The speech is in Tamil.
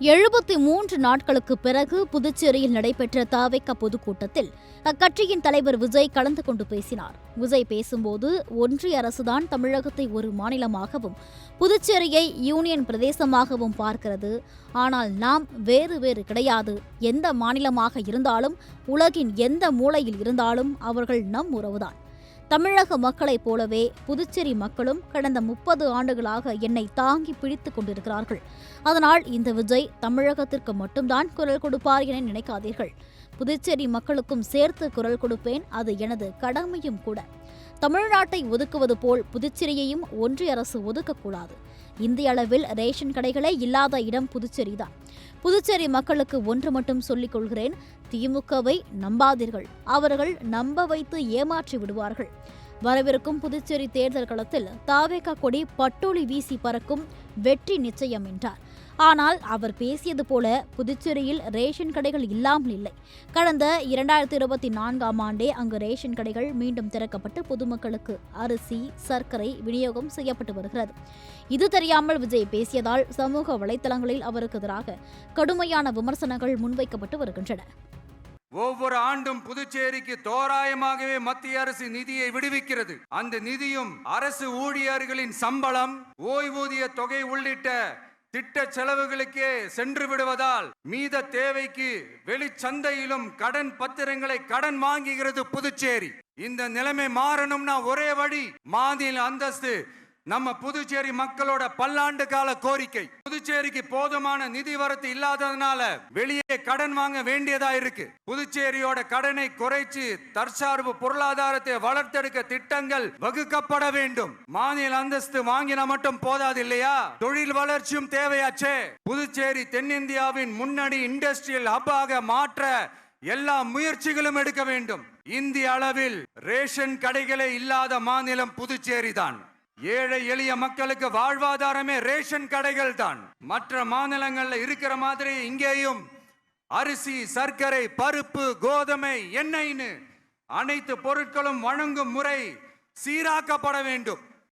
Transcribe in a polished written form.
73 நாட்களுக்கு பிறகு புதுச்சேரியில் நடைபெற்ற தவிக பொதுக்கூட்டத்தில் அக்கட்சியின் தலைவர் விஜய் கலந்து கொண்டு பேசினார். விஜய் பேசும்போது ஒன்றிய அரசுதான் தமிழகத்தை ஒரு மாநிலமாகவும் புதுச்சேரியை யூனியன் பிரதேசமாகவும் பார்க்கிறது. ஆனால் நாம் வேறு கிடையாது. எந்த மாநிலமாக இருந்தாலும் உலகின் எந்த மூலையில் இருந்தாலும் அவர்கள் நம் உறவுதான். தமிழக மக்களைப் போலவே புதுச்சேரி மக்களும் கடந்த 30 ஆண்டுகளாக என்னை தாங்கி பிடித்துக் கொண்டிருக்கிறார்கள். அதனால் இந்த விஜய் தமிழகத்திற்கு மட்டும்தான் குரல் கொடுப்பார் என நினைக்காதீர்கள். புதுச்சேரி மக்களுக்கும் சேர்த்து குரல் கொடுப்பேன். அது எனது கடமையும் கூட. தமிழ்நாட்டை ஒதுக்குவது போல் புதுச்சேரியையும் ஒன்றிய அரசு ஒதுக்கக்கூடாது. இந்திய அளவில் ரேஷன் கடைகளே இல்லாத இடம் புதுச்சேரிதான். புதுச்சேரி மக்களுக்கு ஒன்று மட்டும் சொல்லிக் கொள்கிறேன், திமுகவை நம்பாதீர்கள். அவர்கள் நம்ப வைத்து ஏமாற்றி விடுவார்கள். வரவிருக்கும் புதுச்சேரி தேர்தல் களத்தில் தவிக கொடி பட்டொளி வீசி பறக்கும், வெற்றி நிச்சயம் என்றார். ஆனால் அவர் பேசியது போல புதுச்சேரியில் ரேஷன் கடைகள் இல்லாமல் இல்லை. கடந்த 2024ஆம் ஆண்டே அங்கு ரேஷன் கடைகள் மீண்டும் திறக்கப்பட்டு பொதுமக்களுக்கு அரிசி, சர்க்கரை விநியோகம் செய்யப்பட்டு வருகிறது. இது தெரியாமல் விஜய் பேசியதால் சமூக வலைதளங்களில் அவருக்கு எதிராக கடுமையான விமர்சனங்கள் முன்வைக்கப்பட்டு வருகின்றன. ஒவ்வொரு ஆண்டும் புதுச்சேரிக்கு தோராயமாகவே மத்திய அரசு நிதியை விடுவிக்கிறது. அந்த நிதியும் அரசு ஊழியர்களின் சம்பளம், ஓய்வூதிய தொகை உள்ளிட்ட திட்ட செலவுகளுக்கே சென்று விடுவதால் மீத தேவைக்கு வெளிச்சந்தையிலும் கடன் பத்திரங்களை கடன் வாங்குகிறது புதுச்சேரி. இந்த நிலைமை மாறணும்னா ஒரே வழி, மாநில அந்தஸ்து நம்ம புதுச்சேரி மக்களோட பல்லாண்டு கால கோரிக்கை. புதுச்சேரிக்கு போதுமான நிதி வரத்து இல்லாததுனால வெளியே கடன் வாங்க வேண்டியதா இருக்கு. புதுச்சேரியோட கடனை குறைச்சு தற்சார்பு பொருளாதாரத்தை வளர்த்தெடுக்க திட்டங்கள் வகுக்கப்பட வேண்டும். மாநில அந்தஸ்து வாங்கினா மட்டும் போதாது இல்லையா, தொழில் வளர்ச்சியும் தேவையாச்சே. புதுச்சேரி தென்னிந்தியாவின் முன்னணி இண்டஸ்ட்ரியல் ஹப்பாக மாற்ற எல்லா முயற்சிகளும் எடுக்க வேண்டும். இந்திய அளவில் ரேஷன் கடைகளே இல்லாத மாநிலம் புதுச்சேரி தான். ஏழை எளிய மக்களுக்கு வாழ்வாதாரமே ரேஷன் கடைகள் தான். மற்ற மாநிலங்கள்ல இருக்கிற மாதிரி இங்கேயும் அரிசி, சர்க்கரை, பருப்பு, கோதுமை, எண்ணெய்னு அனைத்து பொருட்களும் வழங்கும் முறை சீராக்கப்பட வேண்டும்.